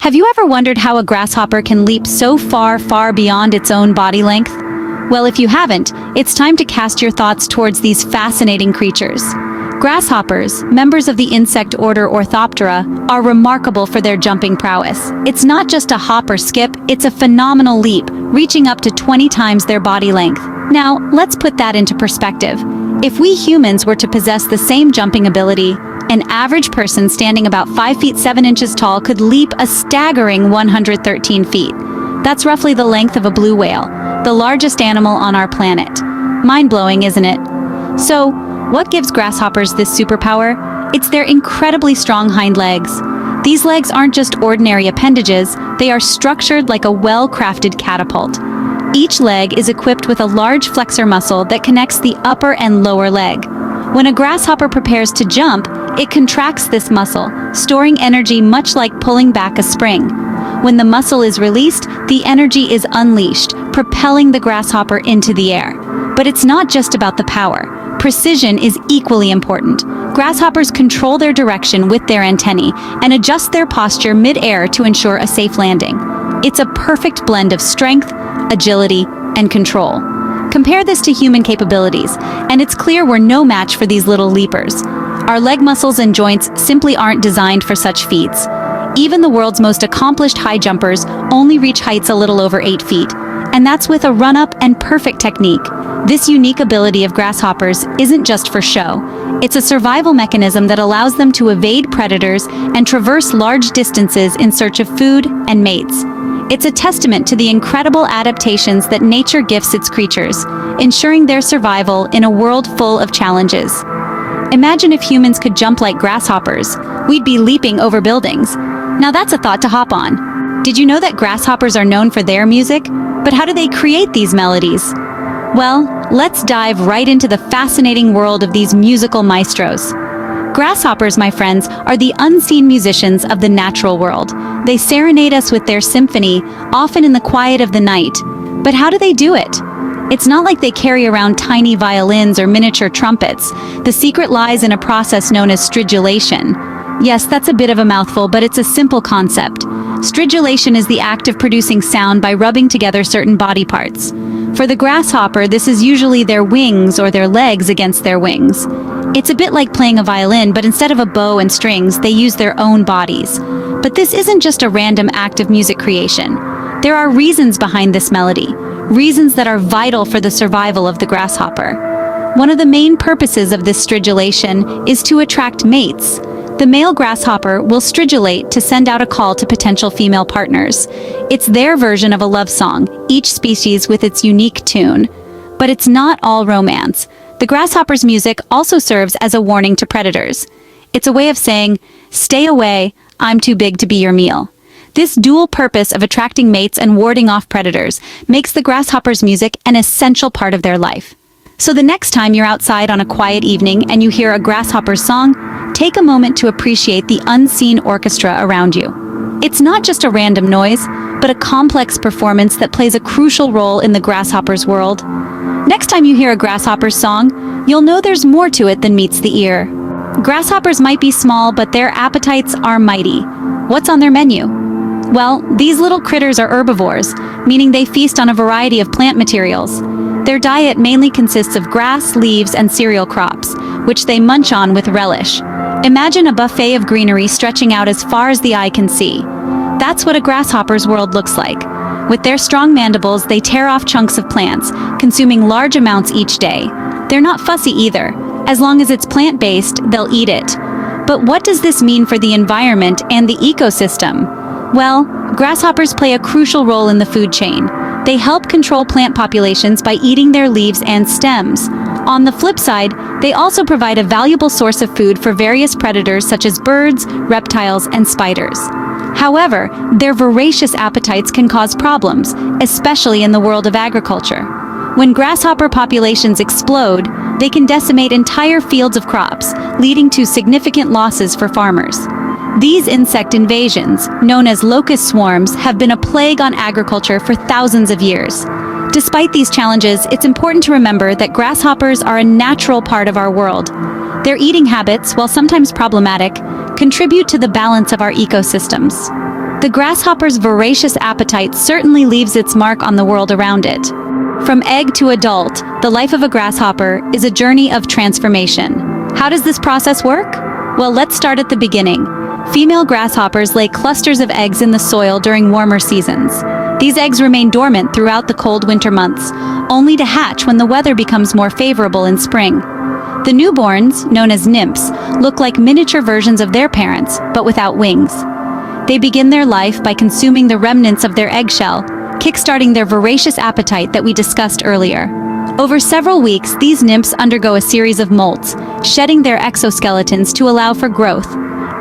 Have you ever wondered how a grasshopper can leap so far, far beyond its own body length? Well, if you haven't, it's time to cast your thoughts towards these fascinating creatures. Grasshoppers, members of the insect order Orthoptera, are remarkable for their jumping prowess. It's not just a hop or skip, it's a phenomenal leap, reaching up to 20 times their body length. Now, let's put that into perspective. If we humans were to possess the same jumping ability, an average person standing about 5 feet 7 inches tall could leap a staggering 113 feet. That's roughly the length of a blue whale, the largest animal on our planet. Mind-blowing, isn't it? So, what gives grasshoppers this superpower? It's their incredibly strong hind legs. These legs aren't just ordinary appendages, they are structured like a well-crafted catapult. Each leg is equipped with a large flexor muscle that connects the upper and lower leg. When a grasshopper prepares to jump, it contracts this muscle, storing energy much like pulling back a spring. When the muscle is released, the energy is unleashed, propelling the grasshopper into the air. But it's not just about the power. Precision is equally important. Grasshoppers control their direction with their antennae and adjust their posture mid-air to ensure a safe landing. It's a perfect blend of strength, agility, and control. Compare this to human capabilities, and it's clear we're no match for these little leapers. Our leg muscles and joints simply aren't designed for such feats. Even the world's most accomplished high jumpers only reach heights a little over 8 feet, and that's with a run-up and perfect technique. This unique ability of grasshoppers isn't just for show. It's a survival mechanism that allows them to evade predators and traverse large distances in search of food and mates. It's a testament to the incredible adaptations that nature gifts its creatures, ensuring their survival in a world full of challenges. Imagine if humans could jump like grasshoppers. We'd be leaping over buildings. Now that's a thought to hop on. Did you know that grasshoppers are known for their music? But how do they create these melodies? Well, let's dive right into the fascinating world of these musical maestros. Grasshoppers, my friends, are the unseen musicians of the natural world. They serenade us with their symphony, often in the quiet of the night. But how do they do it? It's not like they carry around tiny violins or miniature trumpets. The secret lies in a process known as stridulation. Yes, that's a bit of a mouthful, but it's a simple concept. Stridulation is the act of producing sound by rubbing together certain body parts. For the grasshopper, this is usually their wings or their legs against their wings. It's a bit like playing a violin, but instead of a bow and strings, they use their own bodies. But this isn't just a random act of music creation. There are reasons behind this melody, reasons that are vital for the survival of the grasshopper. One of the main purposes of this stridulation is to attract mates. The male grasshopper will stridulate to send out a call to potential female partners. It's their version of a love song, each species with its unique tune. But it's not all romance. The grasshopper's music also serves as a warning to predators. It's a way of saying, "Stay away, I'm too big to be your meal." This dual purpose of attracting mates and warding off predators makes the grasshopper's music an essential part of their life. So the next time you're outside on a quiet evening and you hear a grasshopper's song, take a moment to appreciate the unseen orchestra around you. It's not just a random noise, but a complex performance that plays a crucial role in the grasshopper's world. Next time you hear a grasshopper's song, you'll know there's more to it than meets the ear. Grasshoppers might be small, but their appetites are mighty. What's on their menu? Well, these little critters are herbivores, meaning they feast on a variety of plant materials. Their diet mainly consists of grass, leaves, and cereal crops, which they munch on with relish. Imagine a buffet of greenery stretching out as far as the eye can see. That's what a grasshopper's world looks like. With their strong mandibles, they tear off chunks of plants, consuming large amounts each day. They're not fussy either. As long as it's plant-based, they'll eat it. But what does this mean for the environment and the ecosystem? Well, grasshoppers play a crucial role in the food chain. They help control plant populations by eating their leaves and stems. On the flip side, they also provide a valuable source of food for various predators such as birds, reptiles, and spiders. However, their voracious appetites can cause problems, especially in the world of agriculture. When grasshopper populations explode, they can decimate entire fields of crops, leading to significant losses for farmers. These insect invasions, known as locust swarms, have been a plague on agriculture for thousands of years. Despite these challenges, it's important to remember that grasshoppers are a natural part of our world. Their eating habits, while sometimes problematic, contribute to the balance of our ecosystems. The grasshopper's voracious appetite certainly leaves its mark on the world around it. From egg to adult, the life of a grasshopper is a journey of transformation. How does this process work? Well, let's start at the beginning. Female grasshoppers lay clusters of eggs in the soil during warmer seasons. These eggs remain dormant throughout the cold winter months, only to hatch when the weather becomes more favorable in spring. The newborns, known as nymphs, look like miniature versions of their parents, but without wings. They begin their life by consuming the remnants of their eggshell, kickstarting their voracious appetite that we discussed earlier. Over several weeks, these nymphs undergo a series of molts, shedding their exoskeletons to allow for growth.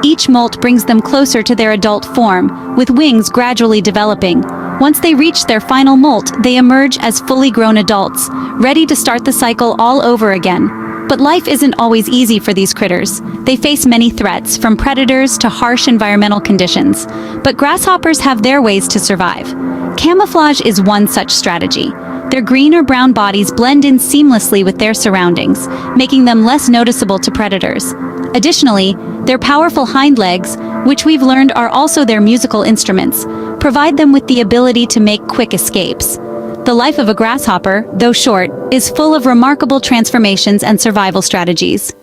Each molt brings them closer to their adult form, with wings gradually developing. Once they reach their final molt, they emerge as fully grown adults, ready to start the cycle all over again. But life isn't always easy for these critters. They face many threats, from predators to harsh environmental conditions. But grasshoppers have their ways to survive. Camouflage is one such strategy. Their green or brown bodies blend in seamlessly with their surroundings, making them less noticeable to predators. Additionally, their powerful hind legs, which we've learned are also their musical instruments, provide them with the ability to make quick escapes. The life of a grasshopper, though short, is full of remarkable transformations and survival strategies.